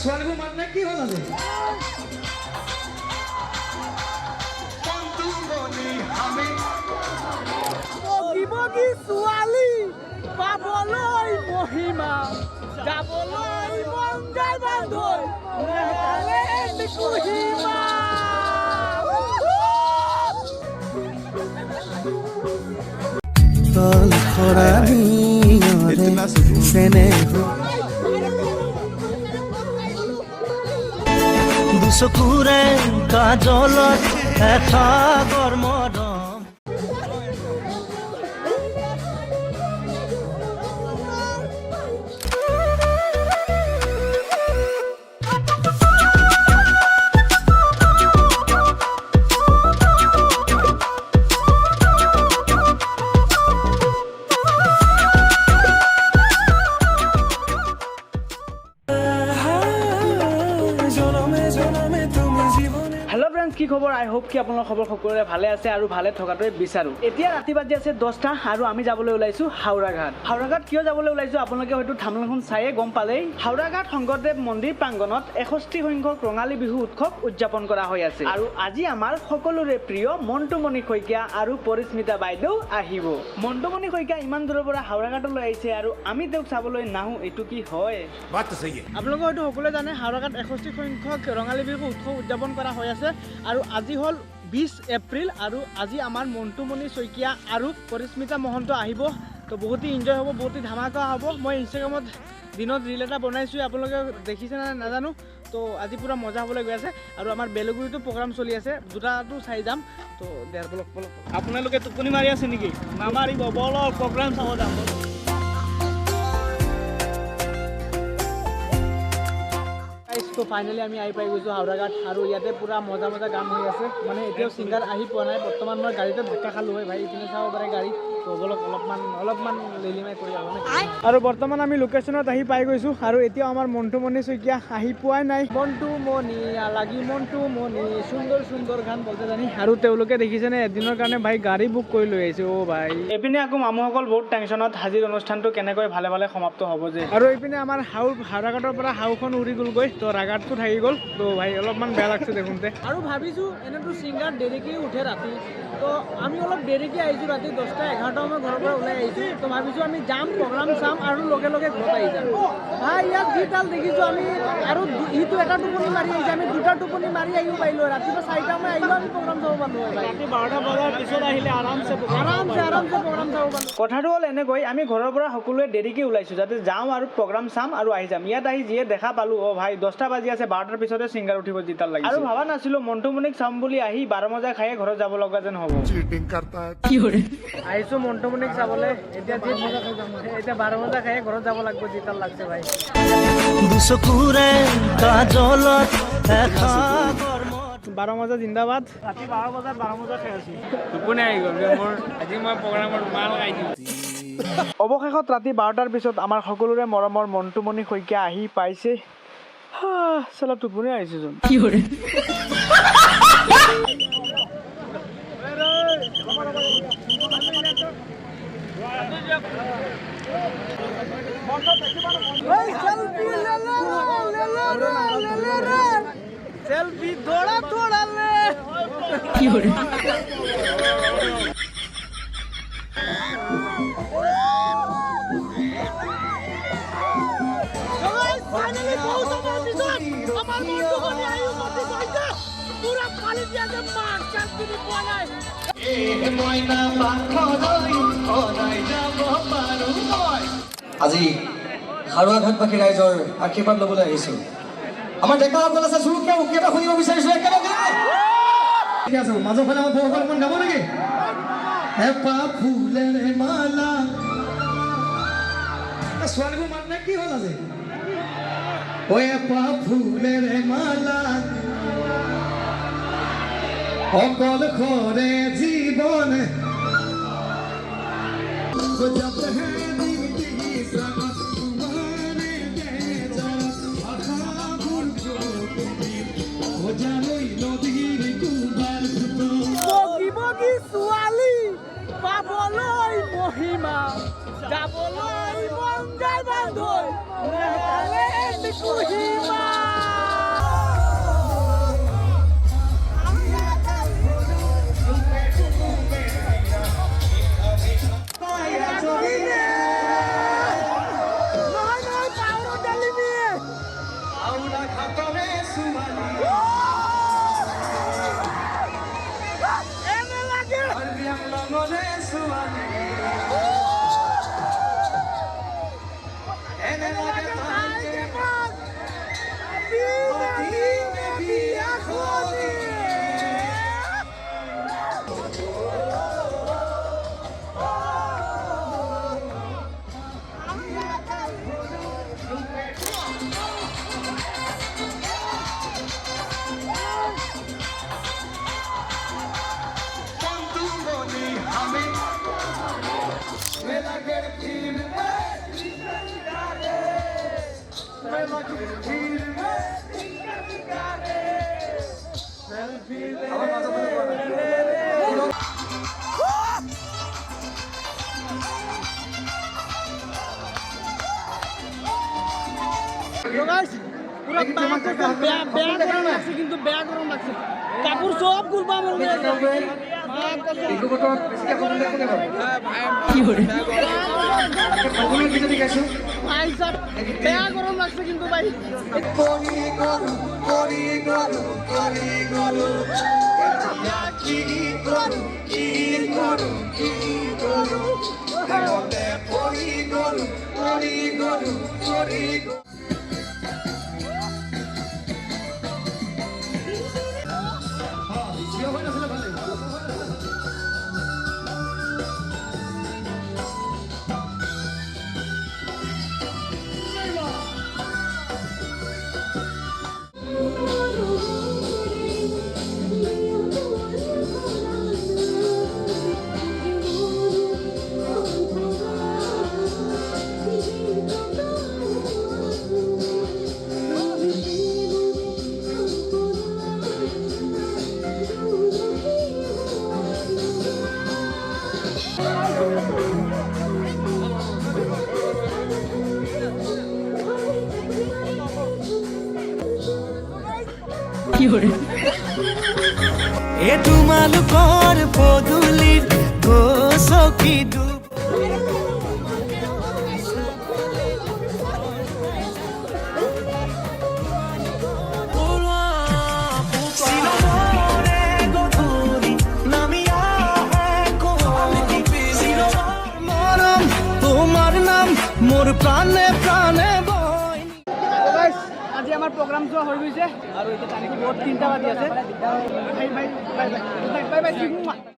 ছোৱালীবোৰ মানে কি হ'ল আজি বগী ছোৱালী পাবলৈ মহিমা যাবলৈ মন যায় বান্ধৈ কুহিমা তল খৰালিয়ৰে চেনেহ দুচকুৰে কাজলত এটা গৰমৰম हेलो फ्रेंड्स की खबर आई होप कि आपनर खबर सकलोरे भाले आछे आरु भाले थकाटोय बिचारू एतिया राति बाजी आछे 10टा आरु आमी जाबोले ओलाइछु हावराघाट किय जाबोले ओलाइछु आपनलोके हयतो थामलाखन चाइए गम पालेই हावराघाट शंकरदेव मंदिर प्रांगणत 61 संख्यक रंगाली बिहु उत्सव उद्यापन करा होय आछे आरु আজি आमार सकलोरे प्रिय मन्टुमणि खैकिया आरु परिस्मिता बाइदेउ आहिबो मन्टुमणि खैकिया इमान दूरर পৰা हावराघाटলৈ आइছে आरु आमी তেওঁক চাবলৈ नाहु एटु की হয় बात तो सही है आपलोके हयतो সকলোৱে জানে हावराघाट 61 संख्यक रंगाली बिहु उत्सव उद्यापन करा होय आछे आरु আজি हल 20 एप्रिल आरु আজি आमार मन्टुमणि शइकिया आरु परिस्मिता महंत आहिबो तो बहुत ही एन्जय हबो बहुत ही धमाका हबो मैं इन्स्टाग्रामत दिनत रील এটা বনাইছো আপোনালোকে দেখিছে না নাজানো তো আজি পুরা মজা হবলৈ গৈ আছে আৰু আমাৰ বেলগুৰিটো প্ৰগ্ৰাম চলি আছে দুটাটো চাই যাম তো দেৰ বলক আপোনালোকে টোপনি মাৰি আছে নেকি নামাৰিব বলক প্ৰগ্ৰাম চাব যাম तो फाइनली आमी आई पाई गई हावराघाट और इते पूरा मजा मजा गान हो आसे माने एतियो सिंगार आही पा ना बर्तमान मैं गाड़ीते धक्का खालो है भाई इपिने चाब पारे गाड़ी तो बोलक अलपमान लेलिमाई करि आबो और बर्तमान आमी लोकेशनत आही पाई गइसु और एतियो आमार मन्टुमणि शइकिया आही पुआई नाई मन्टुमणि आलागी मन्टुमणि सुंदर सुंदर गान बोलते जानी और तेउलोके देखिसेने एदिনৰ কাৰণে भाई गाड़ी बुक কৰি লৈ आइছে ओ भाई एपिने आकु मामुসকল बहुत टेंशनत हाजिर অনুষ্ঠানটো কেনেকৈ ভালে ভালে সমাপ্ত হ'ব যে और एपिने आमार हावराघाटर পৰা हावখন उৰি গল গৈ तो रागाटो থাকি गल तो भाई अलपमान बेया लागছে देखुनते और भाबिछु एनेतो सिंगार देरिके उठे राति तो आमी अलप देरिके आइछु राति 10टा 11टा मा घर पर उলাই आइछु तो भाबिछु आमी जाम प्रोग्राम साम और लगे लगे घरत आइ जाम भाई यार जिताल देखिछु आमी और इतो এটা টুপনি মারি আইছি आमी দুটা টুপনি মারি আইও পাইलो रातिपुৱা 4टा मा आइलो आमी प्रोग्राम চাব পালো ভাই ৰাতি 12টা বজাৰ পিছত আহিলে আৰামছে প্रोग्राम চাব পালো কথাটো হল এনে গৈ আমি ঘৰৰ পৰা সকলোৱে দেৰিকে উলাইছো যাতে যাও আৰু প্रोग्राम চাম আৰু আহি যাম ইয়াত আহি যিয়ে দেখা পালো ও ভাই 10টা বাজি আছে 12টাৰ পিছতে সিঙ্গাৰ উঠিব জিতাল লাগিছে আৰু ভাবা নাছিলো মন্টুমণিক চাম বুলি আহি 12 মজা খায়ে ঘৰত যাব লগা যেন হ'ব चीटिंग करता है কি হৰে আইছো মন্টুমণিক চাবলে এতিয়া যে মজা খাই যাম এতিয়া 12 মজা খায়ে ঘৰত যাব লাগিব জিতাল লাগছে ভাই দুচকুৰে কাজলত এটা গৰম 12 মজা জিন্দাবাদ ৰাতি 12 বজাত 12 মজা খাই আছি টোপনি আহি গ'ল মোৰ আজি মই প্ৰগ্ৰামৰ মাল গাই দিম অৱশেষত ৰাতি 12টাৰ পিছত আমাৰ সকলোৰে মৰমৰ মন্টুমণি শইকীয়া আহি পাইছে চলা টোপনি আহিছে যোন কি হৰে सेल्फी थोड़ा थोड़ा ले की हो रहा फाइनली बहुत समय पिছত আমার মন্টুমণি আইও মতি কইছে পুরা পালি দিয়া যে মার শান্তি পোৱা নাই এ মইনা বাখলৈ ওলাই যাব পাৰো মই আজি হাৰুৱাঘাটবাসী ৰাইজৰ আশীৰ্বাদ ল'বলৈ আহিছোঁ আমাৰ ডেকাসকল আছে চুৰুকে উকেটা শুনিব বিচাৰিছোঁ একেলগে ঠিক আছে মাজৰফালে আমাৰ বৰসকল মন গাব নেকি হেপা ফুলেৰে মালা ছোৱালীবোৰ মানে কি হ'ল আজি ও হেপা ফুলেৰে মালা অকল খৰে জীৱন জব হে দিল কি সনম তোমারে দেজা আখাবুল জোতি ও জানোই নদীর কুবার ফুটো বগি বগি ছোৱালী পাবলৈ মহিমা যাবলৈ মন যায় বান্ধৈ কুহিমা তো গাইস পুরো গরম লাগছে কিন্তু গরম লাগছে কাপড় সব খুলবা আমার ভাই সব গরম লাগছে কিন্তু ভাই এ তোমালোকৰ পদূলিত গছকি ডুব তোমাৰ নাম মোৰ প্ৰাণে প্ৰাণে বয়। আজি আমাৰ প্ৰোগ্ৰাম চোৱা হৈ গৈছে আৰু এতিয়া টাইমটো বহুত 3টা বাজি আছে bye bye bye bye bye bye bye